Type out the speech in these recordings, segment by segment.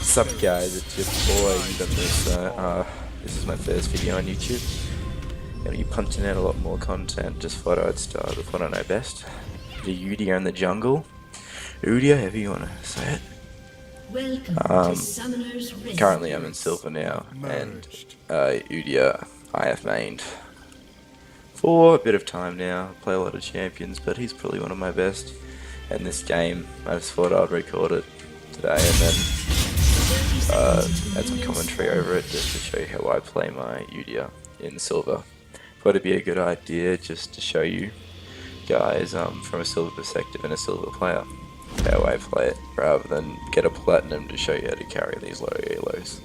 What's up guys, it's your boy Musa. This is my first video on YouTube. Gonna be punching out a lot more content, just thought I'd start with what I know best. The Udia in the jungle. Udia, however you wanna say it. Currently I'm in silver now, and Udia I have mained for a bit of time now. Play a lot of champions, but he's probably one of my best. And this game, I just thought I'd record it today and then add some commentary over it just to show you how I play my Udia in silver. Thought it'd be a good idea just to show you guys from a silver perspective and a silver player how I play it, rather than get a platinum to show you how to carry these low elos.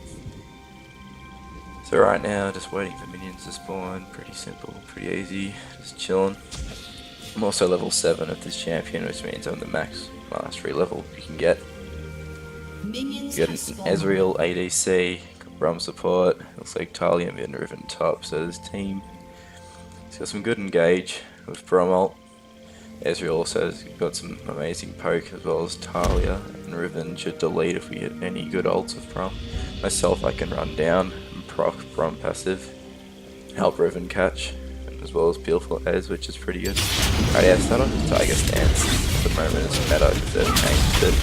So right now, just waiting for minions to spawn. Pretty simple, pretty easy, just chilling. I'm also level 7 of this champion, which means I'm the max mastery level you can get. You get an Ezreal ADC, got Brum support, looks like Talia and Riven top, so this team has got some good engage with Brum ult. Ezreal also has got some amazing poke, as well as Talia and Riven should delete if we hit any good ults of Brum. Myself, I can run down and proc Brum passive, help Riven catch, as well as Peelful Ez, which is pretty good. Right, yeah, start on the Tiger stance. At the moment it's meta because they've changed it.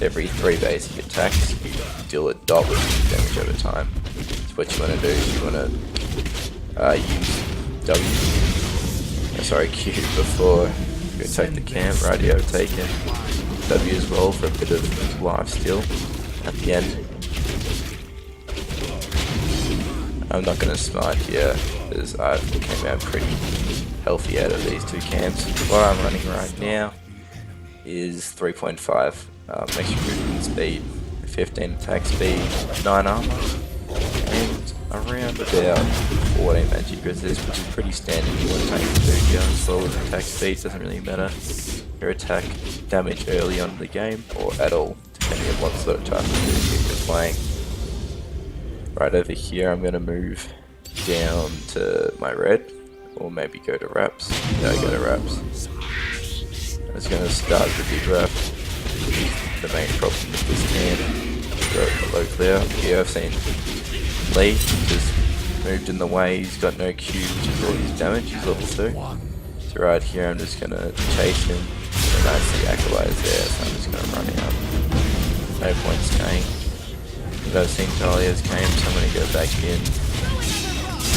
Every 3 basic attacks, you deal a dot with damage over time. So what you want to do is you want to use Q before you attack the camp. Radio taken W as well for a bit of life steal at the end. I'm not going to smite here as I came out pretty healthy out of these 2 camps. What I'm running right now is 3.5 extra movement speed, 15 attack speed, 9 armor, and around about 14 magic resist, which is pretty standard. You want to tank to do here as well with attack speed. Doesn't really matter your attack damage early on in the game or at all, depending on what sort of type of dude you're playing. Right over here, I'm going to move down to my red, or maybe go to Raps. Yeah, I go to Raps. I was going to start the big Rap. The main problem with this camp. Low clear. Here I've seen Lee just moved in the way. He's got no Q, which is all his damage. He's level 2. So right here, I'm just going to chase him. And I see Acolytes there, so I'm just going to run out. No point staying. I've seen Talia's came, so I'm going to go back in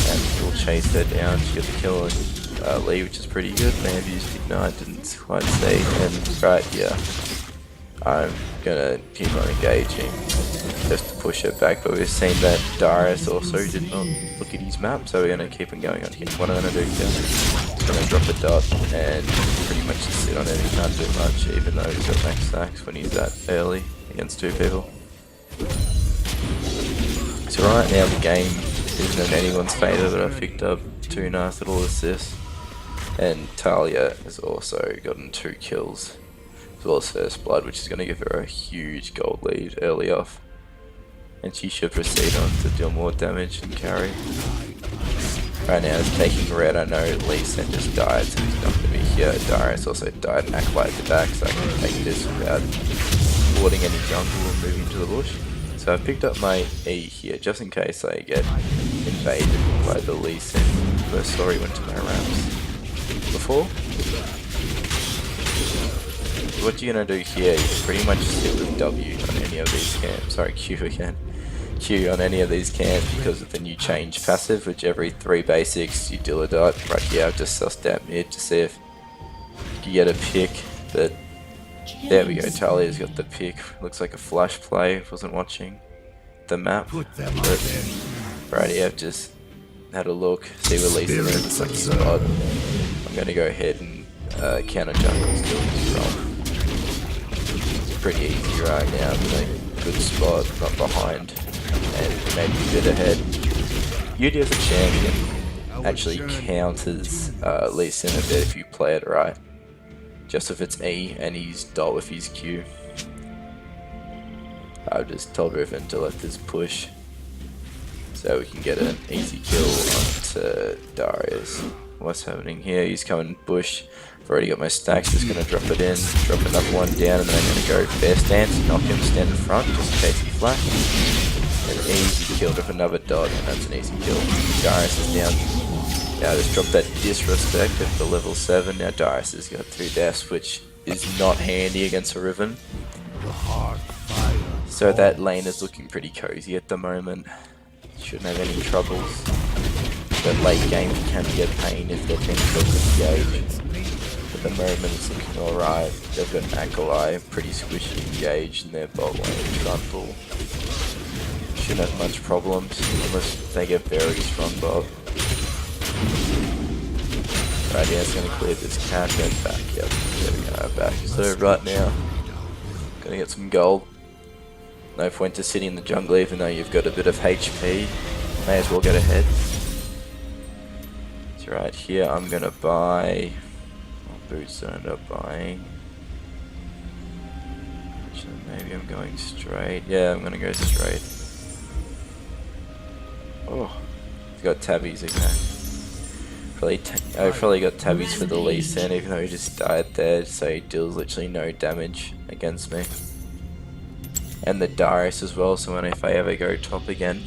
and we'll chase her down. She got the kill on Lee, which is pretty good. May have used Ignite, didn't quite see. And right here, I'm going to keep on engaging just to push her back. But we've seen that Darius also did not look at his map, so we're going to keep on going on here. What I'm going to do here, I'm going to drop a dot and pretty much just sit on it. He can't do much, even though he's got max stacks when he's that early against 2 people. So right now the game isn't in anyone's favour, but I've picked up 2 nice little assists. And Talia has also gotten 2 kills, as well as first blood, which is going to give her a huge gold lead early off. And she should proceed on to deal more damage and carry. Right now it's taking red. I know Lee Sin just died, so he's not going to be here. Darius also died and Acolyte at the back, so I can take this without boarding any jungle and moving into the bush. So I've picked up my E here, just in case I get invaded by the Lee Sin. But sorry, went to my Raps before. What you're going to do here is pretty much sit with W on any of these camps. Sorry, Q again. Q on any of these camps because of the new change passive, which every 3 basics you deal a dot. Right here I've just sussed out mid to see if you get a pick, but there we go, Talia's got the pick. Looks like a flash play, wasn't watching the map. But right here, I've just had a look, see where Lee Sin is, looks like he's odd. I'm going to go ahead and counter jungle still strong. It's pretty easy right now, but a good spot, not behind, and maybe a bit ahead. Udia as a champion actually counters Lee Sin a bit if you play it right. Just if it's E and he's dot with his Q. I've just told Riven to let this push so we can get an easy kill onto Darius. What's happening here? He's coming bush. I've already got my stacks, just going to drop it in, drop another one down, and then I'm going to go bear stance, knock him, stand in front, just in case he flash. An easy kill with another dot, and that's an easy kill. Darius is down. Now just drop that disrespect at the level 7. Now Darius has got 2 deaths, which is not handy against a Riven. So that lane is looking pretty cozy at the moment. Shouldn't have any troubles. But late game can be a pain if their team doesn't engage. At the moment it's looking alright. They've got Akalai, pretty squishy engaged in their bot lane. Trundle shouldn't have much problems unless they get very strong bot. Right, yeah, it's going to clear this cat and back. Yep, there we go, back. So right now, gonna get some gold. No point to sitting in the jungle even though you've got a bit of HP. May as well get ahead. So right here, I'm gonna buy. What boots I end up buying? Actually, maybe I'm going straight. Yeah, I'm gonna go straight. Oh, he's got tabbies again. I probably got tabbies for the Lee Sin, even though he just died there, so he deals literally no damage against me. And the Darius as well, so if I ever go top again,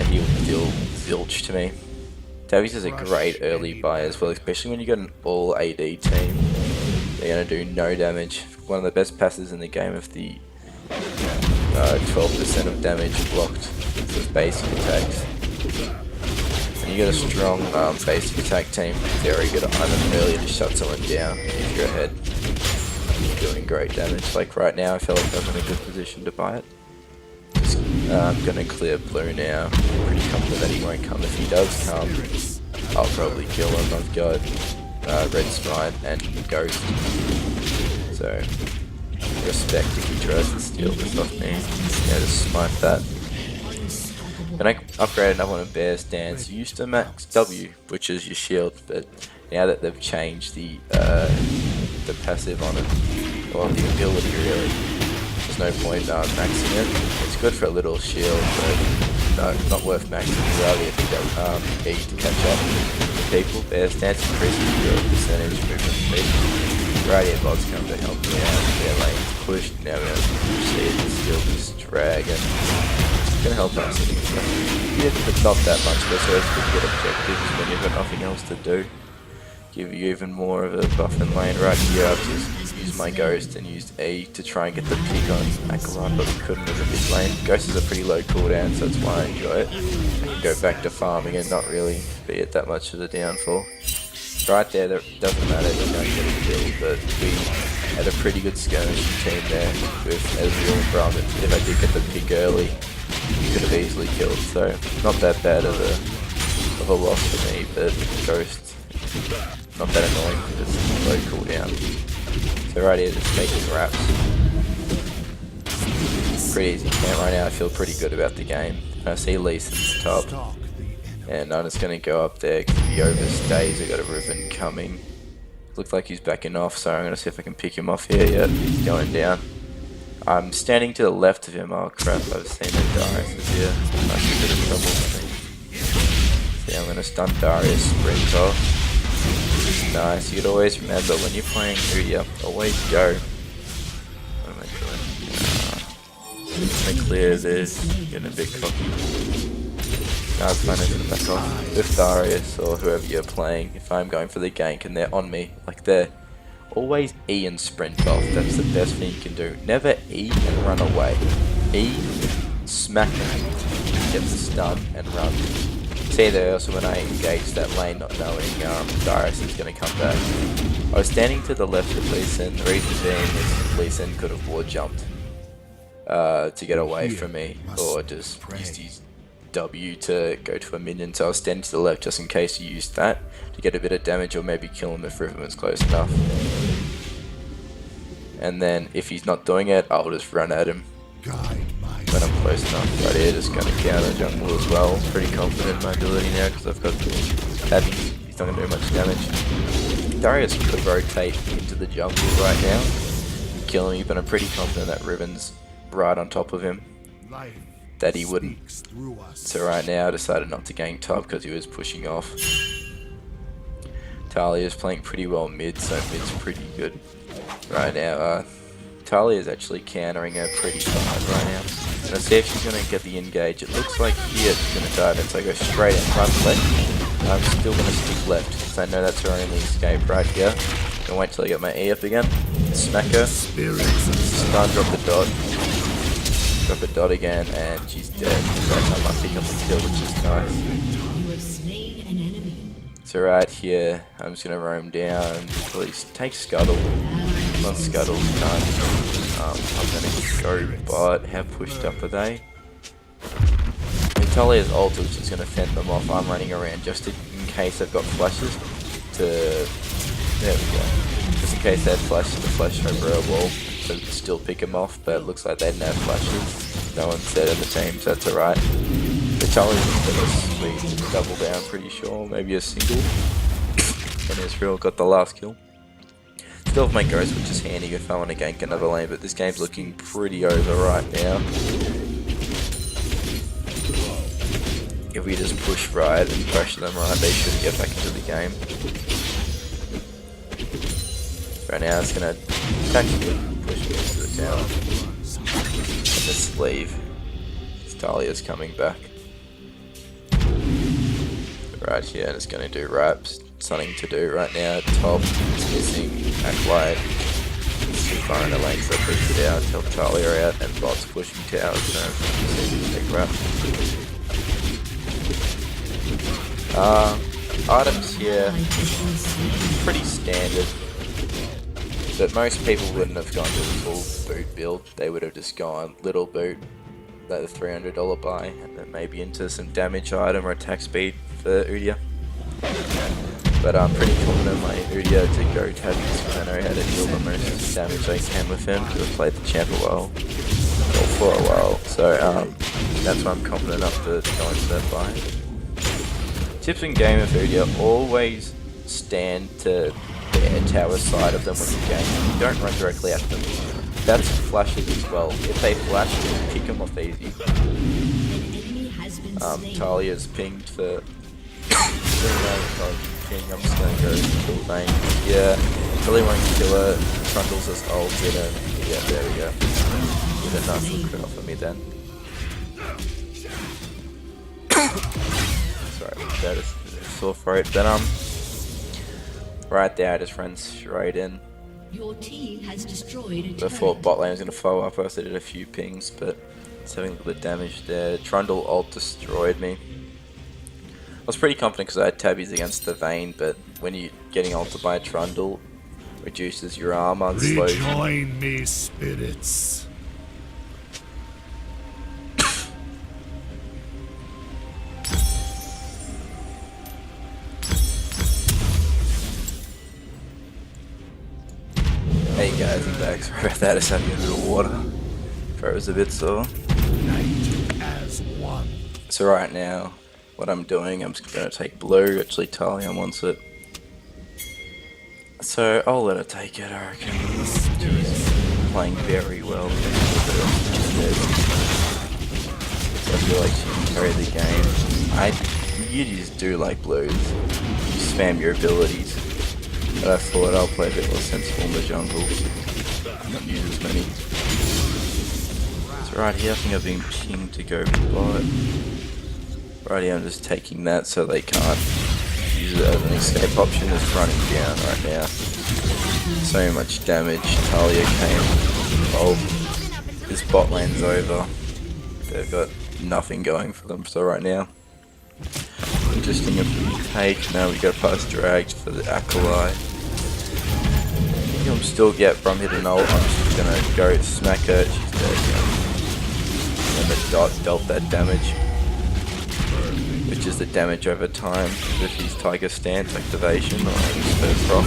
he will deal zilch to me. Tabbies is a great early buy as well, especially when you got an all AD team. They're going to do no damage. One of the best passes in the game of the 12% of damage blocked with basic attacks. You got a strong basic attack team, very good at item earlier to shut someone down if you're ahead. You're doing great damage. Like right now, I feel like I'm in a good position to buy it. I'm gonna clear blue now. I'm pretty confident that he won't come. If he does come, I'll probably kill him. I've got red smite and ghost. So respect if he tries to steal this off me. Yeah, just smite that. Then I upgraded another one of bear stance. You used to max W, which is your shield, but now that they've changed the passive on it, or the ability really, there's no point maxing it. It's good for a little shield, but no, not worth maxing. You rather have to go E to catch up with people. Bear stance increases your percentage movement speed. Radiant bots come to help me out. Their lane's pushed. Now we're going to see it steal this dragon. Gonna help us. Yeah, but not that much, but so it's good to get objectives when you've got nothing else to do. Give you even more of a buff in lane. Right here, I've just used my ghost and used E to try and get the pick on Akalai, but we couldn't with a big lane. Ghost is a pretty low cooldown, so that's why I enjoy it. I can go back to farming and not really be at that much of a downfall. Right there, that doesn't matter, we're going to get a kill, but we had a pretty good skirmishing team there with Ezreal and Brahmin. If I did get the pick early, could have easily killed, so not that bad of a loss for me, but Ghost, not that annoying because it's low cooldown. So right here, just making wraps. Pretty easy camp right now, I feel pretty good about the game. I see Lee Sin's top, and I'm just going to go up there because if he overstays, I got a Riven coming. Looks like he's backing off, so I'm going to see if I can pick him off here. Yep, he's going down. I'm standing to the left of him. Oh crap, I've seen that Darius is here. That's a bit of trouble for me. So I'm going to stun Darius, sprint off. Nice, you'd always remember when you're playing Udyr, always go. What am I doing? I'm going to clear this, getting a bit cocky. No, it's fine, I'm going to back off. With Darius or whoever you're playing, if I'm going for the gank and they're on me, like they're always E and sprint off, that's the best thing you can do. Never E and run away. E, smack them, get the stun and run. See there also when I engaged that lane not knowing Darius is going to come back. I was standing to the left of Lee Sin, the reason being is Lee Sin could have ward jumped to get away from me, or just used his W to go to a minion, so I was standing to the left just in case he used that to get a bit of damage or maybe kill him if Riven was close enough. And then if he's not doing it, I'll just run at him when I'm close enough. Right here, just going to counter jungle as well. Pretty confident in my ability now because I've got Tabby. He's not going to do much damage. Darius could rotate into the jungle right now and kill me, but I'm pretty confident that Riven's right on top of him, that he wouldn't. So right now I decided not to gank top because he was pushing off. Talia's playing pretty well mid, so mid's pretty good right now. Talia's actually countering her pretty hard right now. Let's see if she's going to get the engage. It looks like here she's going to dive in, so go straight and run left. I'm still going to stick left, because I know that's her only escape right here. Gonna wait till I get my E up again. Smack her. Stun, drop the dot. Drop the dot again, and she's dead. That time I pick up the kill, which is nice. So right here, I'm just gonna roam down. Please take Scuttle. Once Scuttle's done, I'm gonna go bot. How pushed up are they? Talia's ult, which is gonna fend them off. I'm running around just in case they've got flashes to. There we go. Just in case they had flashes to flash over a wall, so we can still pick them off. But it looks like they didn't have flashes. No one said in the team, so that's alright. The challenge is gonna sweep double down, pretty sure. Maybe a single. And Israel got the last kill. Still have my ghost, which is handy if I want to gank another lane, but this game's looking pretty over right now. If we just push right and pressure them right, they should get back into the game. Right now it's gonna tactically push me into the tower. And just leave. Talia's coming back. Right here, and it's gonna do raps. Something to do right now. Top is missing. Acolyte. It's too far in the lane, so I pushed it out. Help Talia out, and bot's pushing towers. So big rap. Items here, pretty standard. But most people wouldn't have gone to the full boot build. They would have just gone little boot, like the $300 buy, and then maybe into some damage item or attack speed for Udyr. But I'm pretty confident my Udyr to go tabbies, because I know how to deal the most damage I can with him, because I've played the champ a while, or for a while. So that's why I'm confident enough to go into that buy. Tips in game of Udyr: always stand to the tower side of them when you game. Don't run directly at them. That's flashes as well. If they flash, just pick them off easy. Talia's pinged for. I'm just gonna go kill Vayne. Yeah, really won't kill her. Trundle's just ulted and yeah, there we go. Get a nice little crit off of me then. Sorry about that, it's a sore throat. But right there I just ran straight in. Your team has destroyed a Before bot lane was gonna follow up, I also did a few pings, but it's having a little bit of damage there. Trundle ult destroyed me. I was pretty confident because I had tabbies against the Vayne, but when you're getting ulted by a Trundle, reduces your armor and slows you. Rejoin me, spirits. Hey guys, I'm back. Sorry about that, I just had to get a bit of water. Throat was a bit sore. As one. So right now, what I'm doing, I'm just going to take blue. Actually, Talia wants it. So I'll let her take it, I reckon. She's playing very well. So I feel like she can carry the game. You just do like blues. You spam your abilities. But I thought I'll play a bit more sensible in the jungle. Not use as many. So right here, I think I've been pinged to go bot. Right here, I'm just taking that so they can't use it as an escape option. Just running down right now. So much damage. Talia came. Oh, this bot lane's over. They've got nothing going for them. So right now, interesting if we take. Now we go past dragged for the Acolyte. I'm still from hitting ult. I'm just gonna go smack her. She's dead. And the dot dealt that damage, which is the damage over time with his Tiger Stance activation or his proc.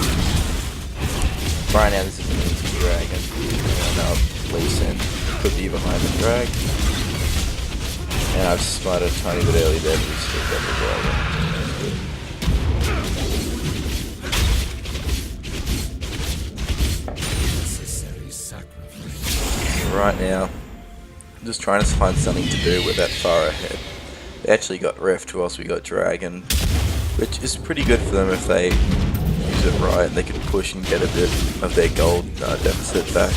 Right now this is an easy dragon. And Lee Sin could be behind the drag. And I've smarted a tiny bit early there, but we still got the dragon. Right now, I'm just trying to find something to do with that far ahead. They actually got Rift whilst we got Dragon, which is pretty good for them if they use it right, they can push and get a bit of their gold deficit back.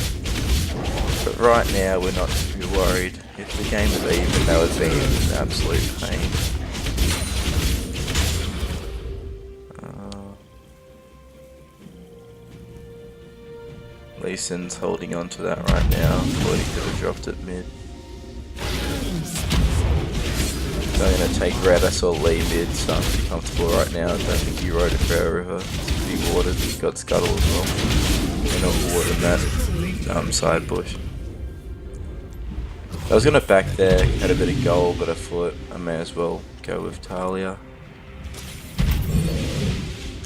But right now, we're not too worried. If the game is even, that would be an absolute pain. Lee Sin's holding on to that right now. Thought he could have dropped it mid. So I'm going to take red. I saw Lee mid, so I'm pretty comfortable right now. I don't think he rode a fair river. It's pretty watered. He's got scuttle as well. We're not water in that side bush. I was going to back there, had a bit of gold, but I thought I may as well go with Talia.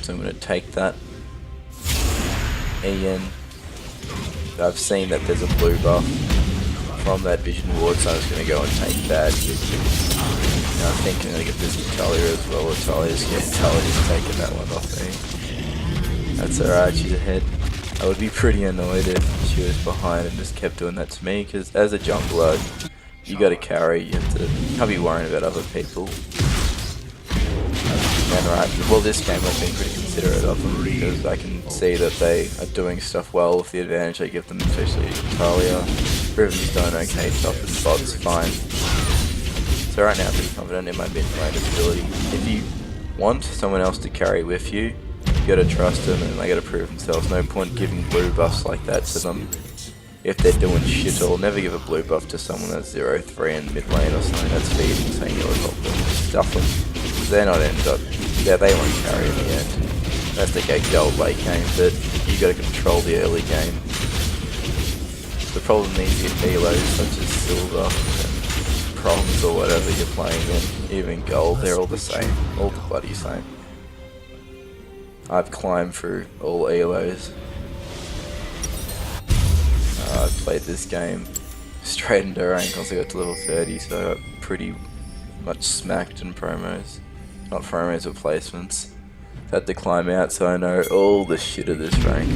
So I'm going to take that. Ian. I've seen that there's a blue buff from that vision ward, so I'm just going to go and take that. Now I think I'm going to get this with Talia as well, or Talia's taking that one off me. That's alright, she's ahead. I would be pretty annoyed if she was behind and just kept doing that to me, because as a jungler, you got to carry, you can't be worrying about other people. And right, well, this game I've been pretty considerate of them, because I can see that they are doing stuff well with the advantage I give them, especially Talia. Riven's doing okay, top and bot's fine. So right now I'm pretty confident in my mid lane ability. If you want someone else to carry with you, you gotta trust them and they gotta prove themselves. No point giving blue buffs like that to them if they're doing shit all. Never give a blue buff to someone that's 0-3 in mid lane or something that's feeding, saying you'll help them. Stuff them. They're not end up. Yeah, they won't carry in the end. Unless they get gold late game, but you gotta control the early game. The problem is your helos such as silver and bronze or whatever you're playing in, even gold, they're all the same. All the bloody same. I've climbed through all elos. I've played this game straight into rank once I got to level 30, so I got pretty much smacked in promos. Not promos or placements. Had to climb out, so I know all the shit of this rank.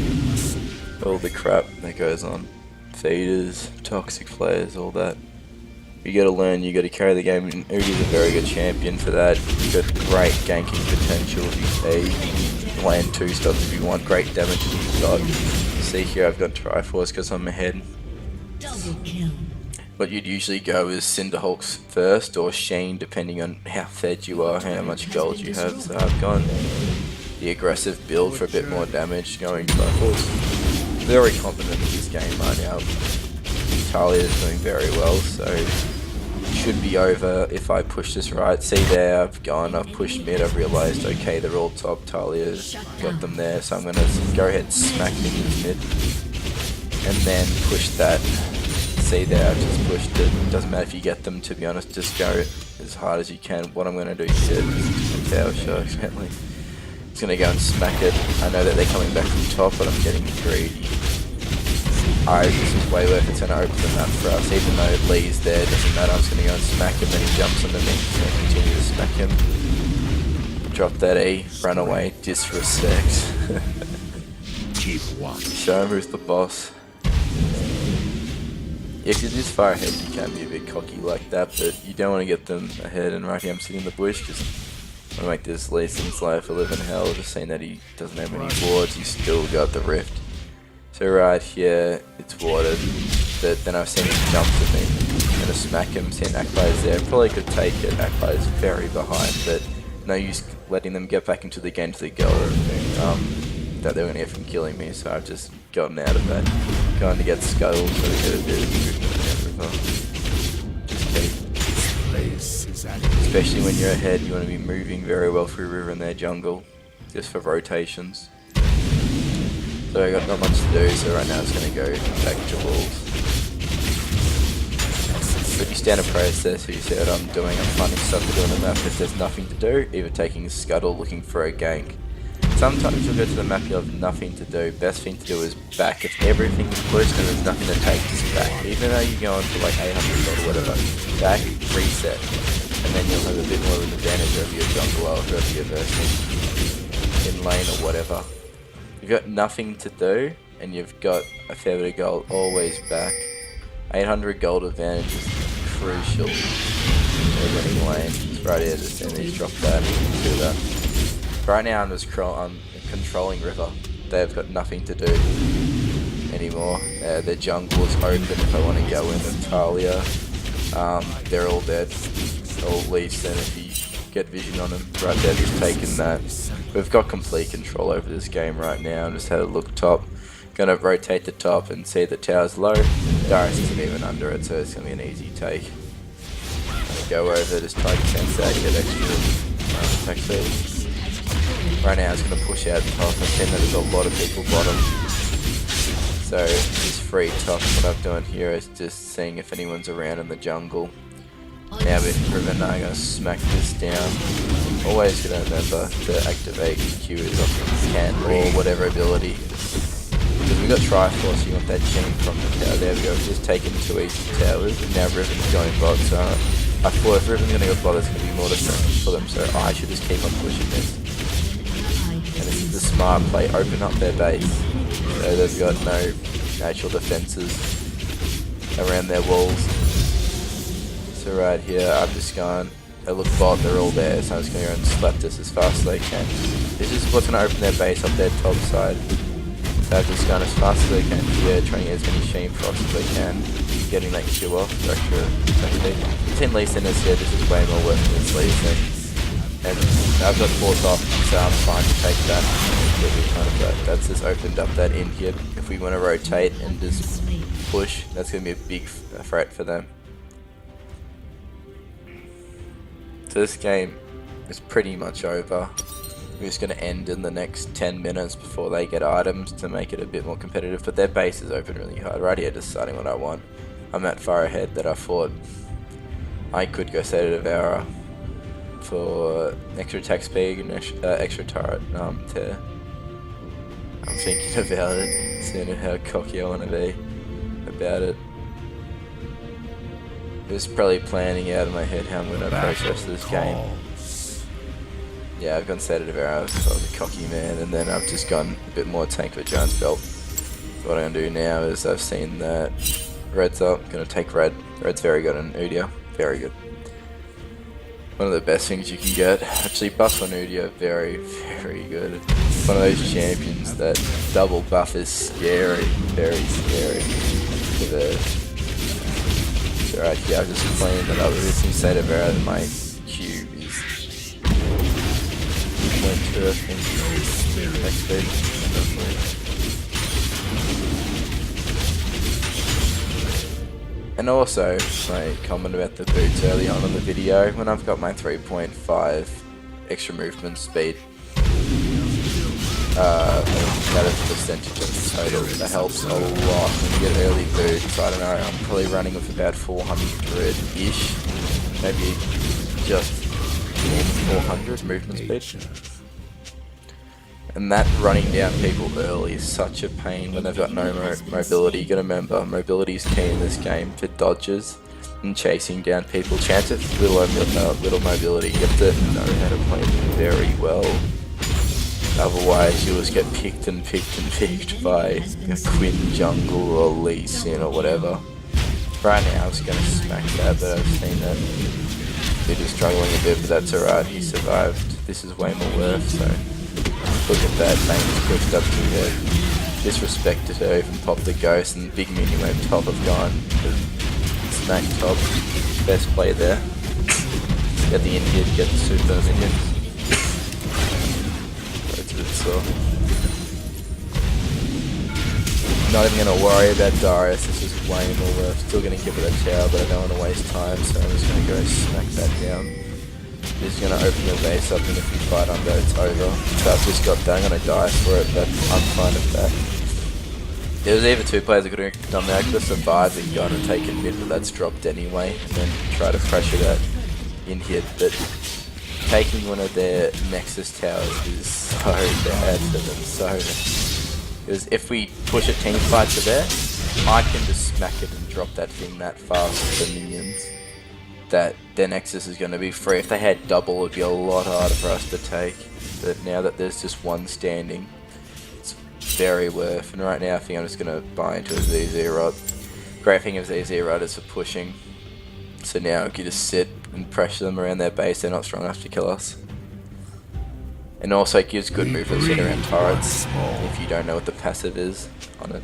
All the crap that goes on. Feeders, toxic players, all that. You gotta learn, you gotta carry the game, and Udi's a very good champion for that. You've got great ganking potential if you land 2 stops if you want, great damage if you've got. See here I've got Triforce because I'm ahead. Double kill. What you'd usually go is Cinderhulks first, or Sheen, depending on how fed you are, how much gold you have. So I've gone the aggressive build for a bit more damage, going Triforce. Very confident in this game right now. Talia is doing very well, so should be over if I push this right. See there, I've pushed mid, I've realised, okay, they're all top, Talia's got them there, so I'm going to go ahead and smack them in mid. And then push that. See there, I've just pushed it. Doesn't matter if you get them, to be honest, just go as hard as you can. What I'm going to do here is tower shot, accidentally. Just going to go and smack it. I know that they're coming back from top, but I'm getting greedy. Alright, this is way worth it. It's going to open the map for us. Even though Lee's there, doesn't matter. I'm just going to go and smack him, then he jumps underneath. I'm going to continue to smack him. Drop that E, run away, disrespect. Keep one. Show him who's the boss. If you're this far ahead, you can be a bit cocky like that, but you don't want to get them ahead. And right here, I'm sitting in the bush because I want to make this Lee Sin's life a living hell. Just saying that he doesn't have any wards, he's still got the rift. So right here, it's watered, but then I've seen him jump to me. I'm going to smack him, seeing Akbai's there. Probably could take it, Akbai's very behind, but no use letting them get back into the game to the goal or anything that they're going to get from killing me, so I've just gotten out of that. Going to get scuttled, so we get a bit of movement in the river. Just keep. Especially when you're ahead, you want to be moving very well through river in their jungle, just for rotations. So I got not much to do, so right now it's going to go back to walls. Pretty standard process, you see what I'm doing, I'm finding stuff to do on the map if there's nothing to do, either taking a scuttle, looking for a gank. Sometimes you'll go to the map, you'll have nothing to do. Best thing to do is back. If everything's pushed and there's nothing to take, just back. Even though you're going for like 800 or whatever, back, reset. And then you'll have a bit more of an advantage over your jungler or over your versus in lane or whatever. You've got nothing to do, and you've got a fair bit of gold, always back. 800 gold advantage is crucial in winning lane. It's right here, just in these, drop that, do that. Right now I'm just controlling river. They've got nothing to do anymore. Their jungle is open if I want to go in with Talia. They're all dead. Or at least then if you get vision on them. Right there, just taking that. We've got complete control over this game right now. Just had a look top. Gonna rotate the top and see the tower's low. Darius isn't even under it, so it's gonna be an easy take. Gonna go over, just try to sense out, get extra attack speed. Right now it's going to push out top. I've seen that there's a lot of people bottom. So this free top, what I'm doing here is just seeing if anyone's around in the jungle. Now with Riven, I'm going to smack this down. Always going to remember to activate Q's off can or whatever ability. Because we've got Triforce, you want that chain from the tower. There we go, we've just taken 2 easy towers and now Riven's going bot. So I thought if Riven's going to go bot, it's going to be more destructive for them. So I should just keep on pushing this. And this is the smart play, open up their base. So they've got no natural defenses around their walls. So right here, I've just gone, they look bot, they're all there, so I'm just going to go and slap this as fast as I can. This is what's going to open their base up their top side. So I've just gone as fast as I can here, trying to get as many Sheen Frost as I can, getting that Q off for extra technique. 10 Lee Sin is here, this is way more worth than this Lee Sin. And I've got 4 top, so I'm fine to take that. That's just opened up that in here. If we want to rotate and just push, that's going to be a big threat for them. So this game is pretty much over. We're just going to end in the next 10 minutes before they get items to make it a bit more competitive. But their base is open really hard. Right here, deciding what I want. I'm that far ahead that I thought I could go State of Devour for extra attack speed and extra turret tear. I'm thinking about it, seeing how cocky I want to be about it. Just probably planning out in my head how I'm going to approach the rest of this game. Yeah, I've gone State of Devour, I was a cocky man, and then I've just gone a bit more tank with Giant's Belt. So what I'm going to do now is I've seen that red's up, I'm going to take red. Red's very good in Udyr, very good. One of the best things you can get. Actually, buff on Udyr, very, very good. One of those champions that double buff is scary, very scary. So right here, I've just cleaned that up with this State of Devour, and my Q is 2.2, I think. Next speed. And also, my comment about the boots early on in the video, when I've got my 3.5 extra movement speed, that is the percentage of the total, that helps a lot when you get early boots. I don't know, I'm probably running with about 400-ish, maybe just 400 movement speed. And that running down people early is such a pain when they've got no mobility. You gotta remember, mobility is key in this game for dodges and chasing down people. Chance of little mobility, you have to know how to play it very well. Otherwise you'll just get picked and picked and picked by a Quinn jungle or Lee Sin or whatever. Right now I was gonna smack that, but I've seen that they're just struggling a bit, but that's alright, he survived. This is way more worth, so look at that, Bane's pushed up to her. Disrespected her, even popped the ghost, and big minion wave top have gone. Smack top, best play there. Get the Indian, get the super minions. It's a bit sore. Not even going to worry about Darius, this is way more worth. Still going to give it a tower, but I don't want to waste time, so I'm just going to go smack that down. This is going to open your base up, and if you fight under, it's over. So I've just got that, I'm going to die for it, but I'm fine with that. There was either 2 players that could have done that. I could have survived and gone and taken mid, but that's dropped anyway, and then try to pressure that in here. But taking one of their Nexus towers is so bad for them, so bad. Because if we push a team fight to there, I can just smack it and drop that thing that fast with the minions. That their Nexus is going to be free. If they had double, it would be a lot harder for us to take. But now that there's just one standing, it's very worth. And right now I think I'm just going to buy into a ZZ Rod. Great thing of ZZ Rod is for pushing. So now if you just sit and pressure them around their base, they're not strong enough to kill us. And also it gives good movement speed around turrets if you don't know what the passive is on it.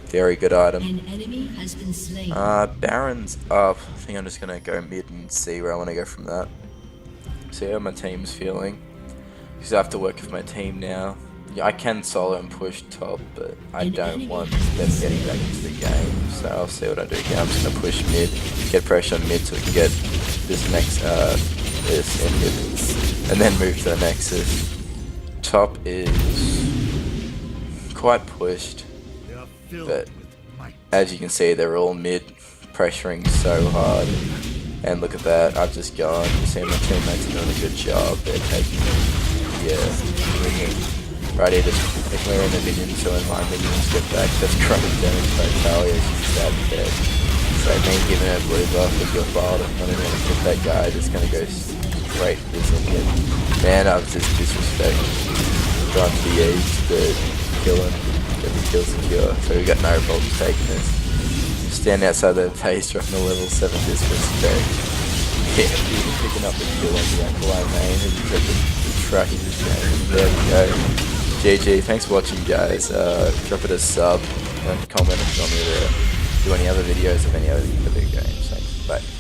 Very good item. An enemy has been slain. Baron's up. I think I'm just gonna go mid and see where I want to go from that. See how my team's feeling. Because I have to work with my team now. Yeah, I can solo and push top, but I don't want them getting back into the game. So I'll see what I do here. I'm just gonna push mid, get pressure on mid so we can get this next this ended, and then move to the Nexus. Top is quite pushed, but as you can see, they're all mid, pressuring so hard. And look at that, I've just gone. You see my teammates are doing a good job. They're taking, right here, just clearing the minions, so when my minions get back, that's chronic damage by Talia. She's out of bed. So me giving her blue buff with your fault, I'm not even gonna hit that guy, just gonna go straight to this Indian. Man, I was just disrespect. Trying to be easy, but kill him, get the kill secure. So we got no problems taking this. Stand outside the base, dropping a level 7 disrespect. Yeah, even picking up the kill on the Aqualite main, and the tracking this game. There we go. GG, thanks for watching guys. Drop it a sub and comment if you want me to do any other videos of any other video games. Thanks, bye.